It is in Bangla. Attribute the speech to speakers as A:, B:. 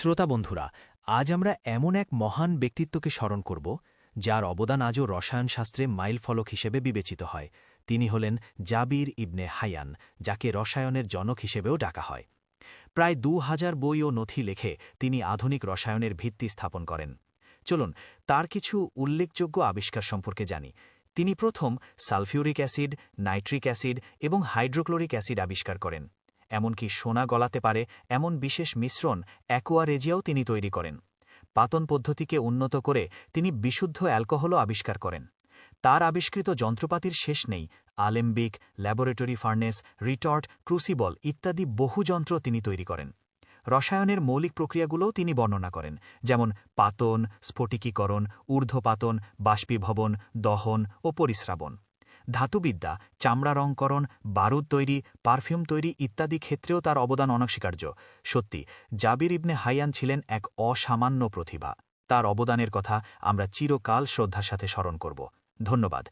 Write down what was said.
A: শ্রোতা বন্ধুরা, আজ আমরা এমন এক মহান ব্যক্তিত্বকে স্মরণ করব যার অবদান আজও রসায়নশাস্ত্রে মাইলফলক হিসেবে বিবেচিত হয়। তিনি হলেন জাবির ইবনে হায়ান, যাকে রসায়নের জনক হিসেবেও ডাকা হয়। প্রায় ২০০০ বই ও নথি লেখে তিনি আধুনিক রসায়নের ভিত্তি স্থাপন করেন। চলুন তার কিছু উল্লেখযোগ্য আবিষ্কার সম্পর্কে জানি। তিনি প্রথম সালফিউরিক অ্যাসিড, নাইট্রিক অ্যাসিড এবং হাইড্রোক্লোরিক অ্যাসিড আবিষ্কার করেন। এমনকি সোনা গলাতে পারে এমন বিশেষ মিশ্রণ অ্যাকোয়া রেজিয়াও তিনি তৈরি করেন। পাতন পদ্ধতিকে উন্নত করে তিনি বিশুদ্ধ অ্যালকোহলও আবিষ্কার করেন। তার আবিষ্কৃত যন্ত্রপাতির শেষ নেই। Alembic, laboratory furnace, retort, crucible ইত্যাদি বহু যন্ত্র তিনি তৈরি করেন। রসায়নের মৌলিক প্রক্রিয়াগুলোও তিনি বর্ণনা করেন, যেমন পাতন, স্ফটিকীকরণ, ঊর্ধ্বপাতন, বাষ্পীভবন, দহন ও পরিস্রাবণ। ধাতুবিদ্যা, চামড়া রংকরণ, বারুদ তৈরি, পারফিউম তৈরি ইত্যাদি ক্ষেত্রেও তার অবদান অনস্বীকার্য। সত্যি, জাবির ইবনে হাইয়ান ছিলেন এক অসামান্য প্রতিভা। তার অবদানের কথা আমরা চিরকাল শ্রদ্ধার সাথে স্মরণ করব। ধন্যবাদ।